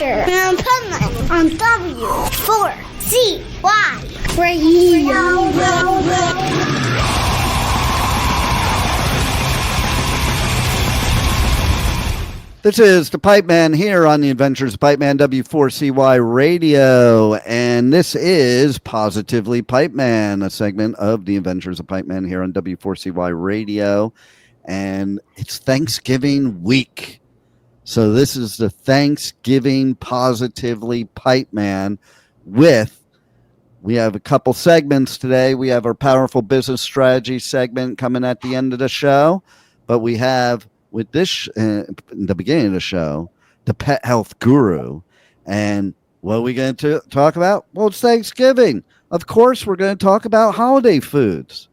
Adventure of Pipeman on W4CY Radio. This is the Pipeman here on the Adventures of Pipeman, W4CY Radio, and this is Positively Pipeman, a segment of the Adventures of Pipeman here on W4CY Radio, and it's Thanksgiving week. So this is the Thanksgiving Positively Pipeman we have a couple segments today. We have our Powerful Business Strategy segment coming at the end of the show, but we have with this, in the beginning of the show, the pet health guru. And what are we going to talk about? Well, it's Thanksgiving. Of course, we're going to talk about holiday foods.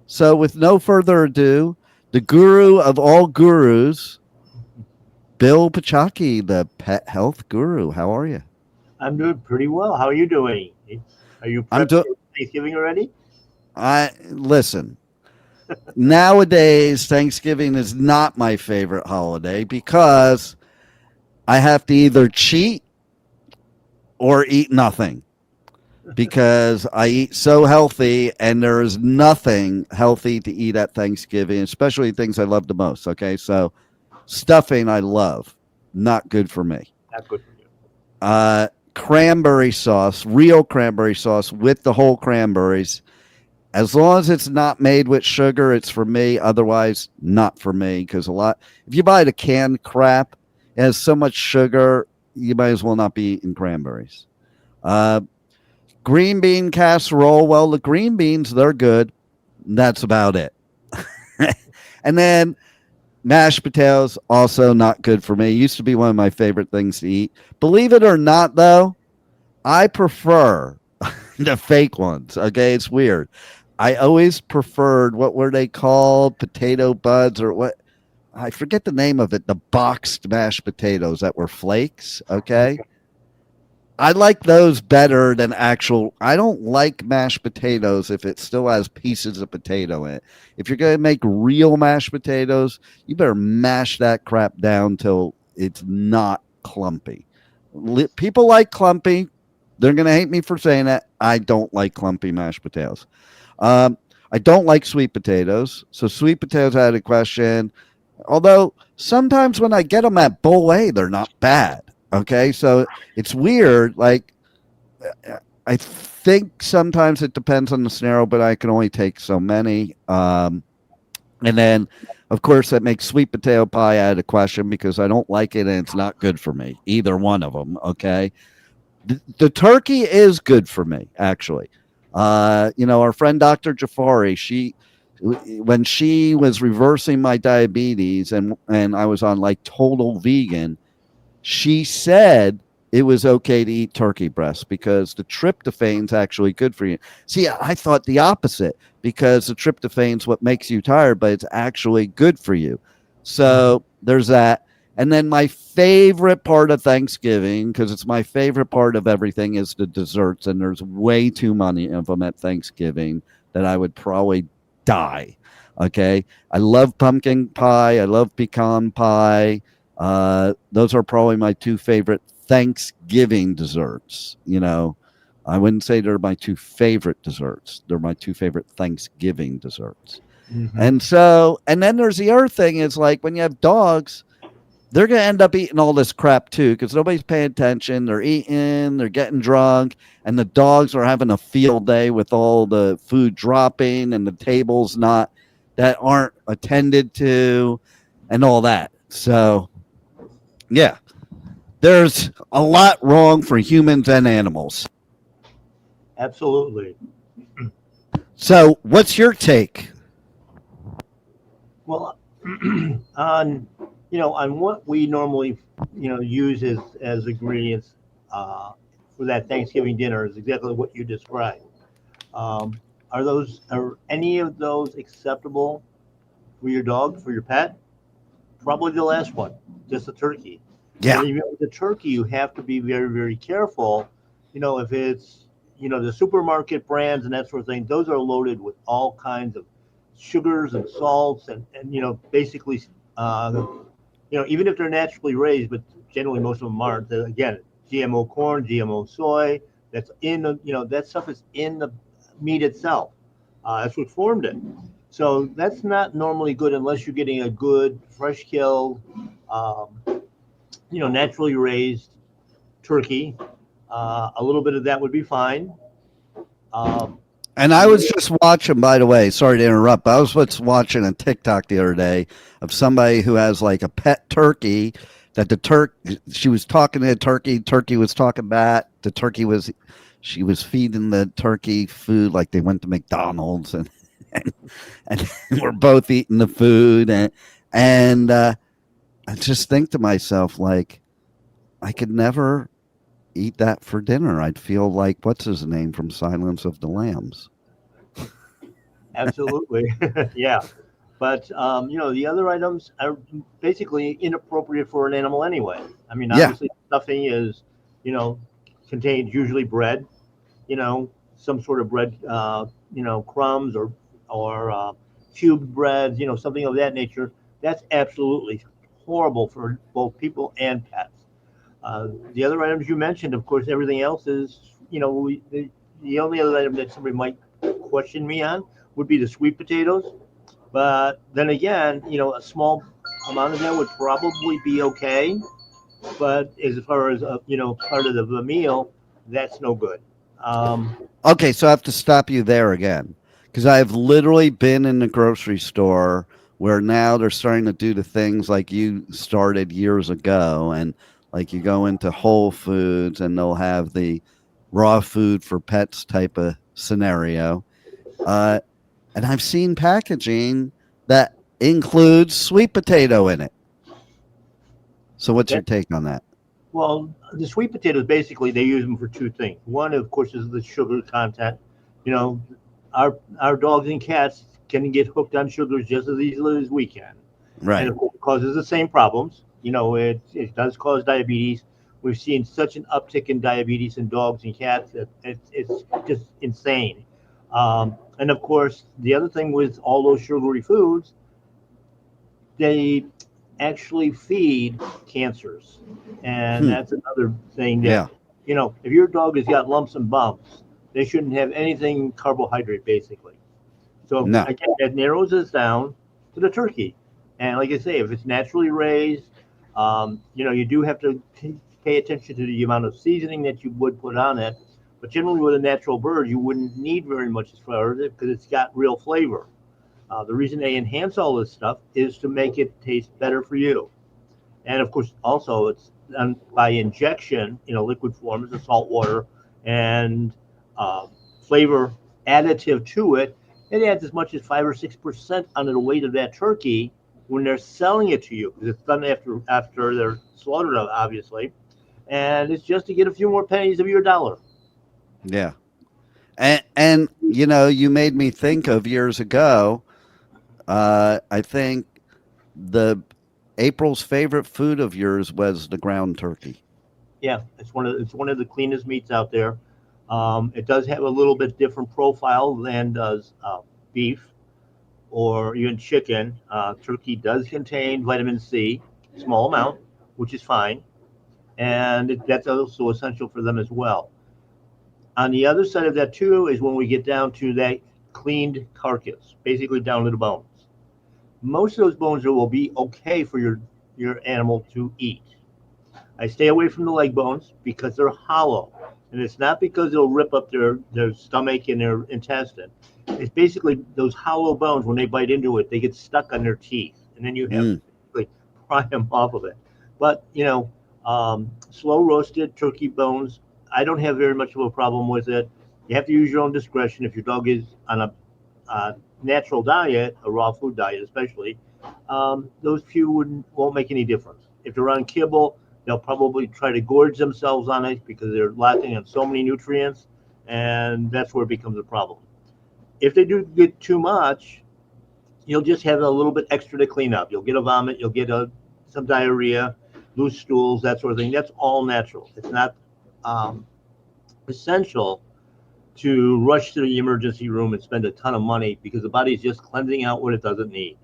So with no further ado, the guru of all gurus, Bill Pachaki, the pet health guru. How are you? I'm doing pretty well. How are you doing? Are you prepped for Thanksgiving already? Listen. Nowadays, Thanksgiving is not my favorite holiday because I have to either cheat or eat nothing because I eat so healthy and there is nothing healthy to eat at Thanksgiving, especially things I love the most. Okay, so stuffing I love, not good for me. Not good for you. Cranberry sauce, real cranberry sauce with the whole cranberries. As long as it's not made with sugar, it's for me. Otherwise, not for me. Because if you buy the canned crap, it has so much sugar, you might as well not be eating cranberries. Green bean casserole. Well, the green beans, they're good. That's about it. And then mashed potatoes, also not good for me. Used to be one of my favorite things to eat. Believe it or not, though, I prefer the fake ones. Okay, it's weird. I always preferred, what were they called? Potato buds or what? I forget the name of it. The boxed mashed potatoes that were flakes. Okay. I like those better than actual. I don't like mashed potatoes if it still has pieces of potato in it. If you're going to make real mashed potatoes, you better mash that crap down till it's not clumpy. People like clumpy. They're going to hate me for saying that. I don't like clumpy mashed potatoes. I don't like sweet potatoes. So sweet potatoes out of question. Although sometimes when I get them at Bull A, they're not bad. Okay. So it's weird. Like I think sometimes it depends on the scenario, but I can only take so many. And then of course that makes sweet potato pie out of question because I don't like it and it's not good for me. Either one of them. Okay. The turkey is good for me, actually. Our friend Dr. Jafari, when she was reversing my diabetes and I was on like total vegan, she said it was okay to eat turkey breast because the tryptophan's actually good for you. See, I thought the opposite because the tryptophan's what makes you tired, but it's actually good for you. So there's that. And then my favorite part of Thanksgiving, because it's my favorite part of everything, is the desserts. And there's way too many of them at Thanksgiving that I would probably die. Okay. I love pumpkin pie. I love pecan pie. Those are probably my two favorite Thanksgiving desserts. I wouldn't say they're my two favorite desserts. They're my two favorite Thanksgiving desserts. Mm-hmm. And then there's the other thing is like when you have dogs, they're going to end up eating all this crap too because nobody's paying attention. They're eating, they're getting drunk, and the dogs are having a field day with all the food dropping and the tables that aren't attended to and all that. So, yeah, there's a lot wrong for humans and animals. Absolutely. So, what's your take? Well, on what we normally, use as ingredients for that Thanksgiving dinner is exactly what you described. Are any of those acceptable for your dog, for your pet? Probably the last one, just a turkey. Yeah. And even with the turkey, you have to be very, very careful. If it's, the supermarket brands and that sort of thing, those are loaded with all kinds of sugars and salts and basically, even if they're naturally raised, but generally most of them aren't. Again, GMO corn, GMO soy. That's in the, that stuff is in the meat itself. That's what formed it. So that's not normally good unless you're getting a good, fresh killed, um, naturally raised turkey. A little bit of that would be fine. Um, And I was just watching, by the way, sorry to interrupt, but I was just watching a TikTok the other day of somebody who has like a pet turkey that she was talking to the turkey was talking back, she was feeding the turkey food like they went to McDonald's and, and we're both eating the food and I just think to myself, like, I could never eat that for dinner. I'd feel like, what's his name from Silence of the Lambs? Absolutely. Yeah. But, the other items are basically inappropriate for an animal anyway. I mean, Yeah. obviously, stuffing is, you know, contains usually bread, some sort of bread, crumbs or cubed breads, something of that nature. That's absolutely horrible for both people and pets. The other items you mentioned, of course, everything else is, the only other item that somebody might question me on would be the sweet potatoes. But then again, a small amount of that would probably be okay. But as far as, part of the meal, that's no good. Um, Okay, so I have to stop you there again because I've literally been in the grocery store where now they're starting to do the things like you started years ago. And like you go into Whole Foods and they'll have the raw food for pets type of scenario. Uh, and I've seen packaging that includes sweet potato in it. So what's your that, take on that? well, the sweet potatoes, basically, they use them for two things. One, of course, is the sugar content. You know, our dogs and cats can get hooked on sugars just as easily as we can. And Right. it causes the same problems. It does cause diabetes. We've seen such an uptick in diabetes in dogs and cats that it's just insane. And of course, the other thing with all those sugary foods, they actually feed cancers, and Hmm. that's another thing that Yeah. if your dog has got lumps and bumps, they shouldn't have anything carbohydrate basically. So No. again, that narrows us down to the turkey. And like I say, if it's naturally raised, you do have to pay attention to the amount of seasoning that you would put on it. But generally, with a natural bird, you wouldn't need very much as far as it because it's got real flavor. The reason they enhance all this stuff is to make it taste better for you. And of course, also it's done by injection, liquid forms of salt water and uh, flavor additive to it. It adds as much as 5 or 6% onto the weight of that turkey when they're selling it to you because it's done after they're slaughtered, obviously, and it's just to get a few more pennies of your dollar. Yeah. And you made me think of years ago. I think the April's favorite food of yours was the ground turkey. Yeah, it's one of the cleanest meats out there. It does have a little bit different profile than does beef or even chicken. Turkey does contain vitamin C, small amount, which is fine, and that's also essential for them as well. On the other side of that too is when we get down to that cleaned carcass, basically down to the bones. Most of those bones will be okay for your animal to eat. I stay away from the leg bones because they're hollow. And it's not because they'll rip up their stomach and their intestine. It's basically those hollow bones, when they bite into it, they get stuck on their teeth. And then you have to Mm. basically pry them off of it. But, slow roasted turkey bones, I don't have very much of a problem with it. You have to use your own discretion. If your dog is on a natural diet, a raw food diet especially, those few won't make any difference. If they're on kibble, they'll probably try to gorge themselves on it because they're lacking in so many nutrients, and that's where it becomes a problem. If they do get too much, you'll just have a little bit extra to clean up. You'll get a vomit, you'll get some diarrhea, loose stools, that sort of thing. That's all natural. It's not um, essential to rush to the emergency room and spend a ton of money because the body's just cleansing out what it doesn't need.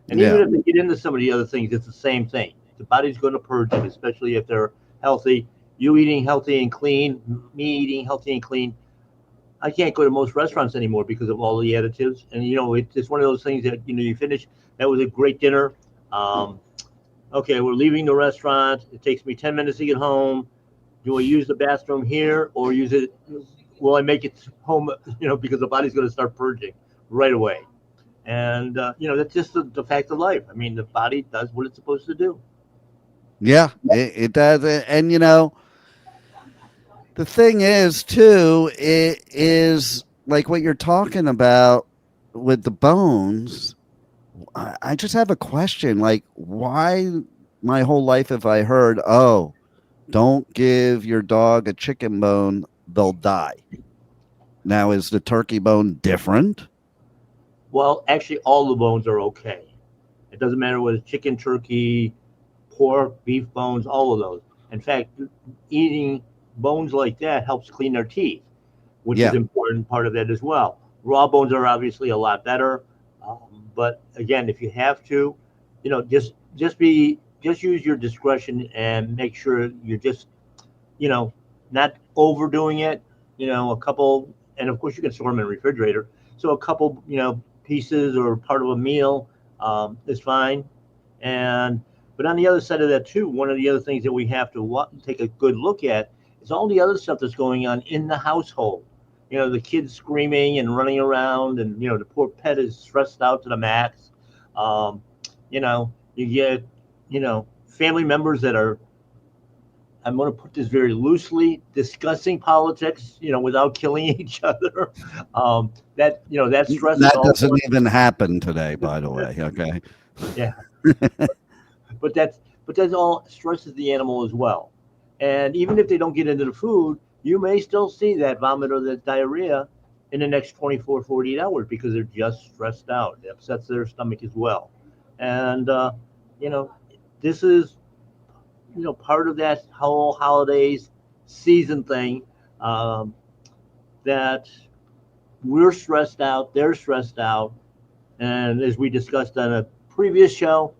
And even Yeah. if they get into some of the other things, it's the same thing. The body's going to purge it, especially if they're healthy. you eating healthy and clean, me eating healthy and clean, I can't go to most restaurants anymore because of all the additives. And it's one of those things that you finish. That was a great dinner. Um, okay, we're leaving the restaurant. It takes me 10 minutes to get home. Do I use the bathroom here or use it? Will I make it home? Because the body's going to start purging right away. And that's just the fact of life. I mean, the body does what it's supposed to do. Yeah, it does. And, the thing is, too, it is like what you're talking about with the bones. I just have a question. Like, why my whole life have I heard, oh, don't give your dog a chicken bone, they'll die. Now, is the turkey bone different? Well, actually, all the bones are okay. It doesn't matter whether it's chicken, turkey, pork, beef bones, all of those. In fact, eating bones like that helps clean their teeth, which is Yeah. an important part of that as well. Raw bones are obviously a lot better, but again, if you have to, just use your discretion and make sure you're just you know not overdoing it. A couple, and of course you can store them in a refrigerator. So a couple, pieces or part of a meal is fine. And but on the other side of that too, one of the other things that we have to take a good look at is all the other stuff that's going on in the household. The kids screaming and running around, and the poor pet is stressed out to the max. You get family members that are, I'm going to put this very loosely, discussing politics, without killing each other. That stress is That all doesn't going. even happen today, by the way. Okay. Yeah, but that's all stresses the animal as well. And even if they don't get into the food, you may still see that vomit or that diarrhea in the next 24, 48 hours because they're just stressed out. It upsets their stomach as well. And you know, this is part of that whole holidays season thing, um, that we're stressed out, they're stressed out, and as we discussed on a previous show,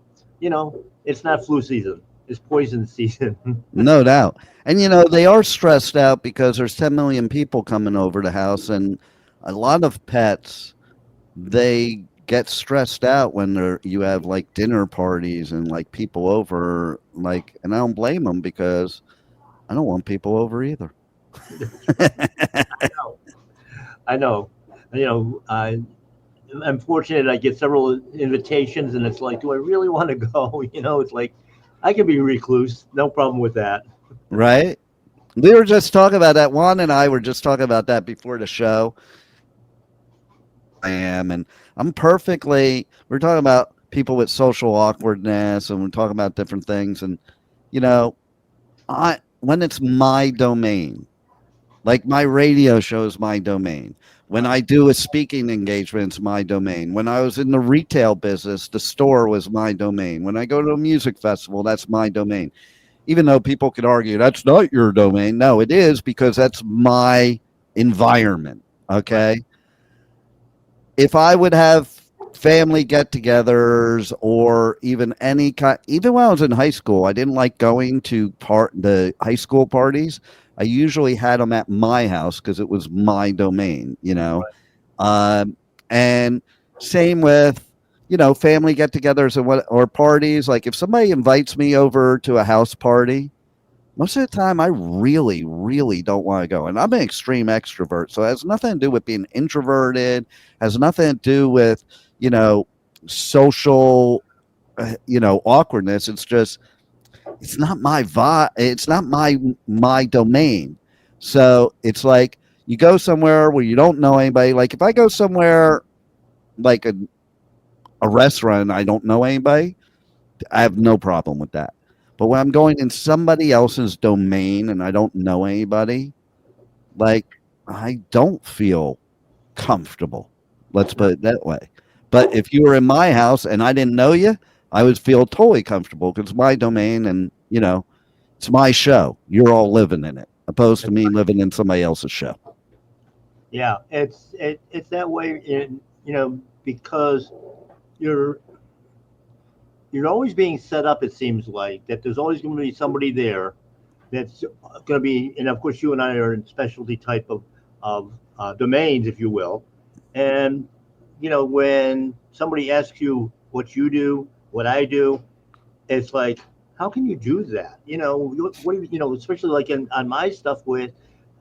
it's not flu season, it's poison season. No doubt. And they are stressed out because there's 10 million people coming over the house, and a lot of pets, they get stressed out when you have like dinner parties and like people over, like, and I don't blame them because I don't want people over either. I know. I know. I'm fortunate I get several invitations, and it's like, do I really want to go? It's like I can be recluse, no problem with that. Right? We were just talking about that. Juan and I were just talking about that before the show. I am, and I'm perfectly. We're talking about people with social awkwardness, and we're talking about different things. And you know, I when it's my domain, like my radio show is my domain. When Right. I do a speaking engagement, it's my domain. When I was in the retail business, the store was my domain. When I go to a music festival, that's my domain. Even though people could argue that's not your domain, no, it is because that's my environment. Right. Okay, if I would have family get-togethers or even any kind, even when I was in high school, I didn't like going to the high school parties. I usually had them at my house because it was my domain, Right. um, and same with family get-togethers and what or parties. Like if somebody invites me over to a house party, most of the time, I really, really don't want to go. And I'm an extreme extrovert. So it has nothing to do with being introverted, has nothing to do with, you know, social, awkwardness. It's just, it's not my vibe. It's not my domain. So it's like you go somewhere where you don't know anybody. Like if I go somewhere like a restaurant and I don't know anybody, I have no problem with that. But when I'm going in somebody else's domain and I don't know anybody, like I don't feel comfortable. Let's put Right. it that way. But if you were in my house and I didn't know you, I would feel totally comfortable because it's my domain and it's my show. You're all living in it, opposed to That's me right. living in somebody else's show. Yeah, it's that way in because you're you're always being set up. It seems like that there's always going to be somebody there that's going to be, and of course, you and I are in specialty type of domains, if you will. And, when somebody asks you what you do, what I do, it's like, how can you do that? What do especially like on my stuff with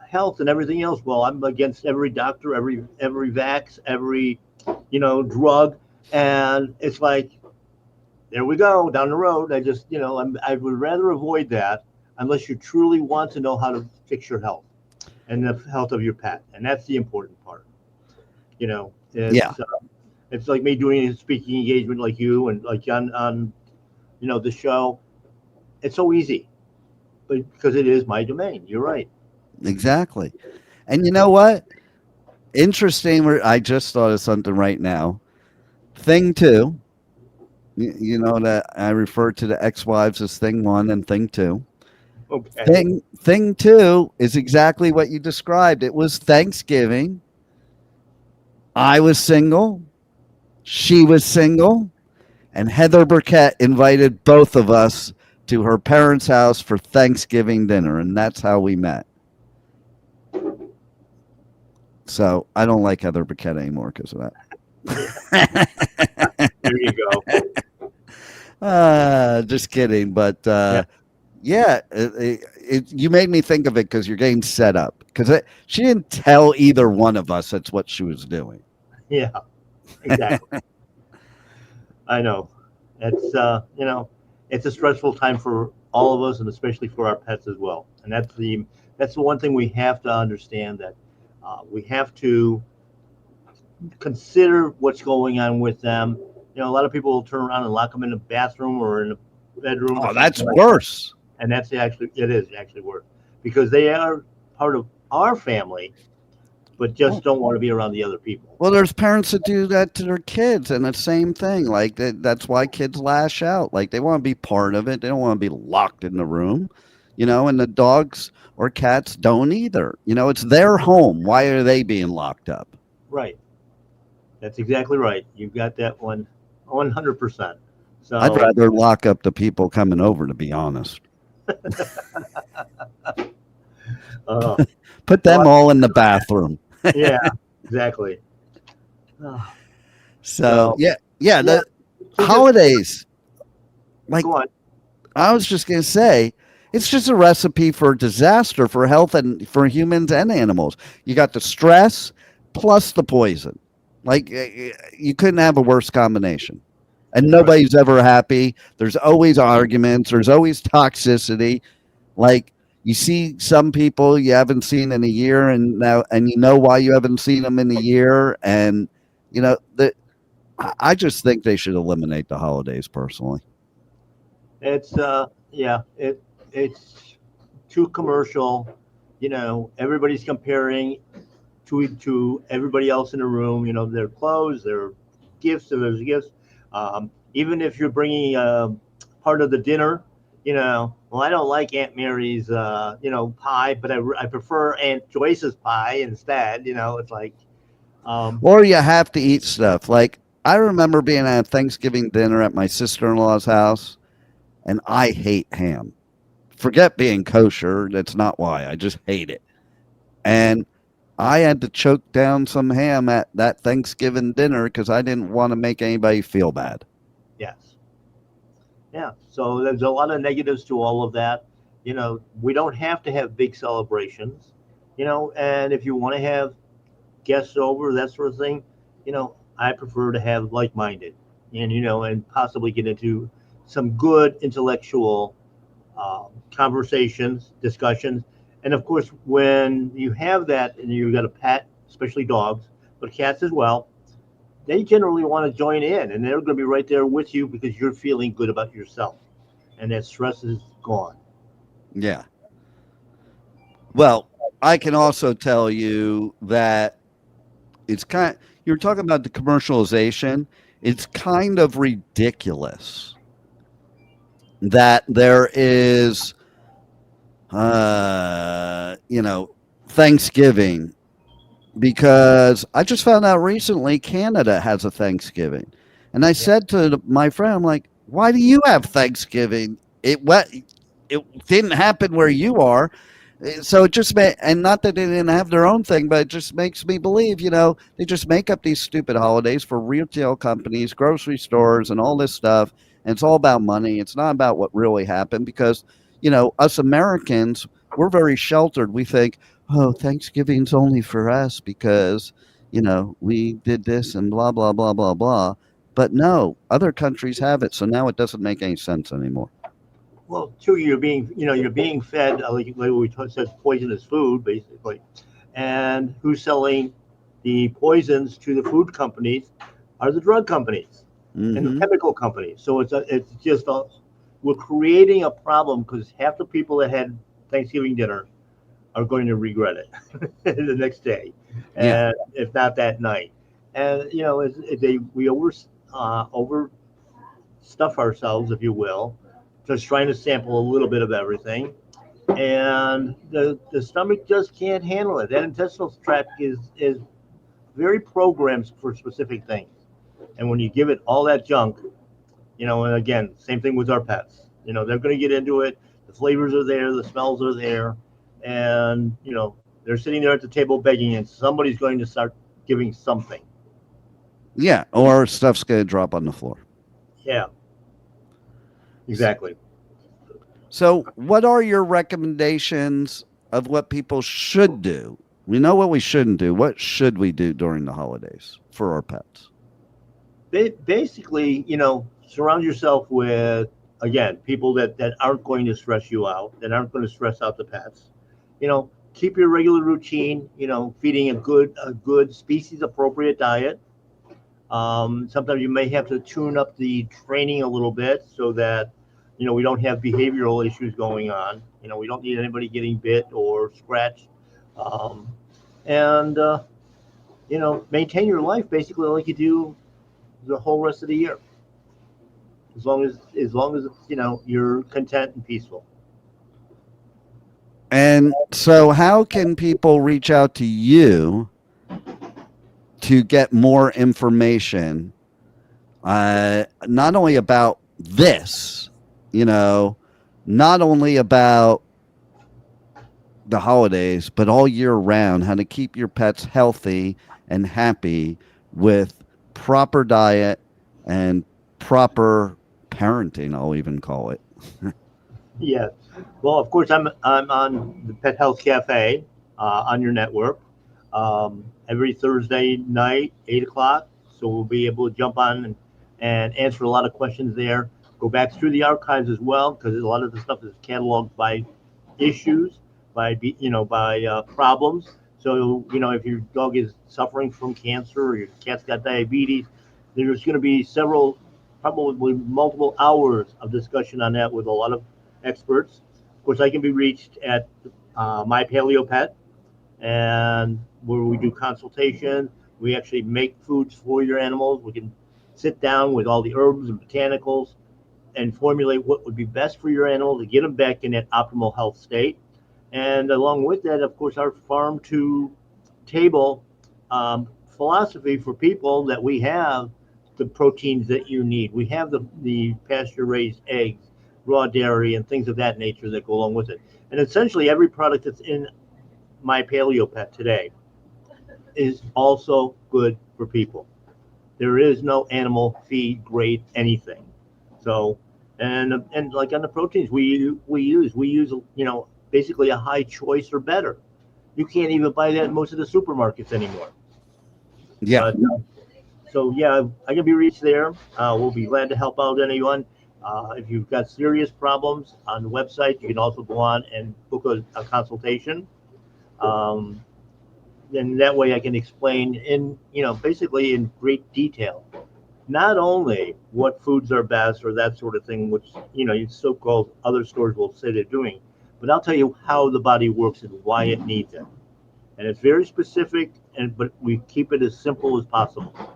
health and everything else. Well, I'm against every doctor, every vax, every, drug. And it's like, there we go down the road. I just, I would rather avoid that unless you truly want to know how to fix your health and the health of your pet. And that's the important part. Yeah. It's like me doing a speaking engagement like you and like on the show. It's so easy, but because it is my domain. You're right. Exactly. And you know what? Interesting. I just thought of something right now. Thing two, you know that I refer to the ex-wives as thing one and thing two. Okay. Thing two is exactly what you described. It was Thanksgiving. I was single. She was single. And Heather Burkett invited both of us to her parents' house for Thanksgiving dinner. And that's how we met. So I don't like Heather Burkett anymore because of that. There you go. Just kidding. But Yeah. you made me think of it because you're getting set up. Because she didn't tell either one of us that's what she was doing. Yeah, exactly. I know. It's it's a stressful time for all of us, and especially for our pets as well. And that's the one thing we have to understand, that we have to consider what's going on with them. A lot of people will turn around and lock them in the bathroom or in the bedroom. Oh, that's worse. And it is actually worse because they are part of our family, but just don't want to be around the other people. Well, there's parents that do that to their kids, and the same thing. Like that's why kids lash out. Like they want to be part of it. They don't want to be locked in the room, and the dogs or cats don't either. It's their home. Why are they being locked up? Right. That's exactly right. You've got that 100%. So I'd rather lock up the people coming over, to be honest. Put them all in the bathroom. Yeah, exactly. So yeah. The holidays. Like, go on. I was just gonna say, it's just a recipe for disaster for health and for humans and animals. You got the stress plus the poison. Like you couldn't have a worse combination. And nobody's ever happy. There's always arguments. There's always toxicity. Like you see some people you haven't seen in a year, and why you haven't seen them in a year. And I just think they should eliminate the holidays personally. It's it's too commercial. Everybody's comparing to everybody else in the room. Their clothes, their gifts, and there's gifts. Even if you're bringing part of the dinner, well, I don't like Aunt Mary's, pie, but I prefer Aunt Joyce's pie instead. It's like, or you have to eat stuff. Like I remember being at a Thanksgiving dinner at my sister-in-law's house, and I hate ham. Forget being kosher. That's not why. I just hate it. And I had to choke down some ham at that Thanksgiving dinner because I didn't want to make anybody feel bad. yes. Yeah. So there's a lot of negatives to all of that. We don't have to have big celebrations, and if you want to have guests over, that sort of thing, I prefer to have like-minded and possibly get into some good intellectual conversations, discussions. And of course, when you have that and you've got a pet, especially dogs, but cats as well, they generally want to join in, and they're going to be right there with you because you're feeling good about yourself, and that stress is gone. Yeah. Well, I can also tell you that you're talking about the commercialization. It's kind of ridiculous that there is, Thanksgiving, because I just found out recently Canada has a Thanksgiving. And I said to my friend, I'm like, why do you have Thanksgiving? It it didn't happen where you are. So it just and not that they didn't have their own thing, but it just makes me believe, they just make up these stupid holidays for retail companies, grocery stores, and all this stuff. And it's all about money. It's not about what really happened because, us Americans, we're very sheltered. We think, oh, Thanksgiving's only for us because, we did this and blah, blah, blah, blah, blah. But no, other countries have it. So now it doesn't make any sense anymore. Well, too, you're being fed, like we said, poisonous food, basically. And who's selling the poisons to the food companies are the drug companies and the chemical companies. So we're creating a problem because half the people that had Thanksgiving dinner are going to regret it the next day, and if not that night. And we over stuff ourselves, if you will, just trying to sample a little bit of everything, and the stomach just can't handle it. That intestinal tract is very programmed for specific things, and when you give it all that junk, and again, same thing with our pets. They're going to get into it. The flavors are there, the smells are there, and they're sitting there at the table begging, and somebody's going to start giving something. Yeah, or stuff's going to drop on the floor. Yeah, exactly. So, what are your recommendations of what people should do? We know what we shouldn't do. What should we do during the holidays for our pets? Basically, surround yourself with, again, people that aren't going to stress you out, that aren't going to stress out the pets. Keep your regular routine, feeding a good species appropriate diet. Sometimes you may have to tune up the training a little bit so that, we don't have behavioral issues going on. We don't need anybody getting bit or scratched. And maintain your life basically like you do the whole rest of the year. As long as you're content and peaceful. And so, how can people reach out to you to get more information, not only about this, not only about the holidays, but all year round, how to keep your pets healthy and happy with proper diet and proper parenting, I'll even call it. Yeah. Well, of course, I'm on the Pet Health Cafe on your network every Thursday night, 8 o'clock. So we'll be able to jump on and answer a lot of questions there. Go back through the archives as well, because a lot of the stuff is cataloged by issues, by problems. So if your dog is suffering from cancer or your cat's got diabetes, there's going to be probably multiple hours of discussion on that with a lot of experts. Of course, I can be reached at My Paleo Pet, and where we do consultation. We actually make foods for your animals. We can sit down with all the herbs and botanicals and formulate what would be best for your animal to get them back in that optimal health state. And along with that, of course, our farm to table philosophy for people that we have the proteins that you need. We have the pasture raised eggs, raw dairy, and things of that nature that go along with it. And essentially every product that's in My Paleo Pet today is also good for people. There is no animal feed grade anything. So, and like on the proteins we use basically a high choice or better. You can't even buy that in most of the supermarkets anymore. Yeah. But, so yeah, I can be reached there. We'll be glad to help out anyone. If you've got serious problems on the website, you can also go on and book a consultation. Then that way I can explain basically in great detail, not only what foods are best or that sort of thing, which, so-called other stores will say they're doing, but I'll tell you how the body works and why it needs it. And it's very specific, but we keep it as simple as possible.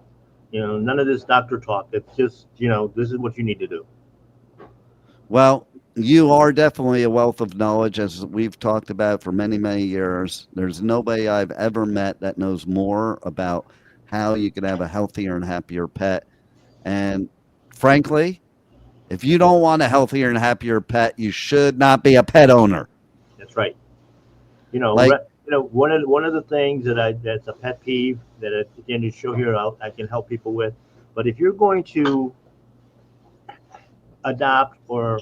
None of this doctor talk. It's just, this is what you need to do. Well, you are definitely a wealth of knowledge, as we've talked about for many, many years. There's nobody I've ever met that knows more about how you can have a healthier and happier pet. And frankly, If you don't want a healthier and happier pet, you should not be a pet owner. That's right. One of the things that's a pet peeve that at the end of the show here I can help people with. But if you're going to adopt or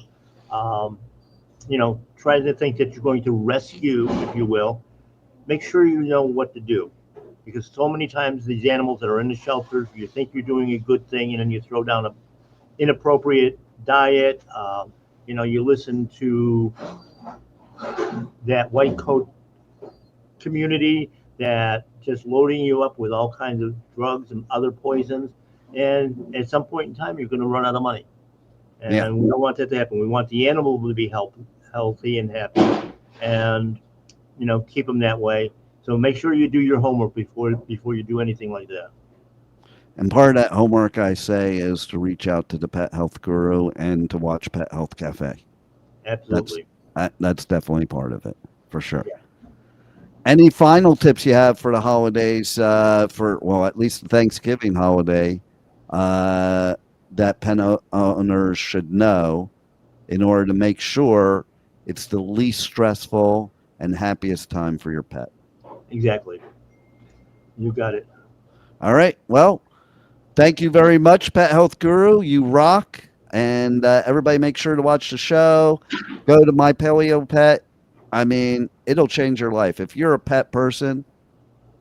try to think that you're going to rescue, if you will, make sure you know what to do. Because so many times these animals that are in the shelters, you think you're doing a good thing, and then you throw down an inappropriate diet. You listen to that white coat community that just loading you up with all kinds of drugs and other poisons. And at some point in time, you're going to run out of money. And we don't want that to happen. We want the animal to be healthy and happy, and keep them that way. So make sure you do your homework before you do anything like that. And part of that homework, I say, is to reach out to the pet health guru and to watch Pet Health Cafe. Absolutely. That's definitely part of it, for sure. Yeah. Any final tips you have for the holidays, at least the Thanksgiving holiday, that pet owners should know in order to make sure it's the least stressful and happiest time for your pet? Exactly. You got it. All right. Well, thank you very much, Pet Health Guru. You rock. And everybody make sure to watch the show. Go to My Paleo Pet. I mean, it'll change your life. If you're a pet person,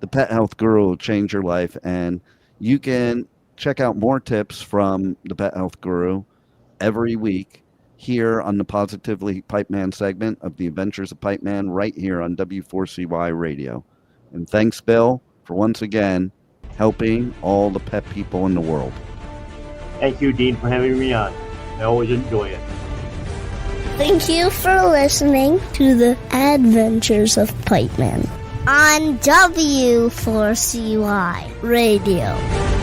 the Pet Health Guru will change your life. And you can check out more tips from the Pet Health Guru every week here on the Positively Pipeman segment of the Adventures of Pipeman right here on W4CY Radio. And thanks, Bill, for once again helping all the pet people in the world. Thank you, Dean, for having me on. I always enjoy it. Thank you for listening to the Adventures of Pipeman on W4CY Radio.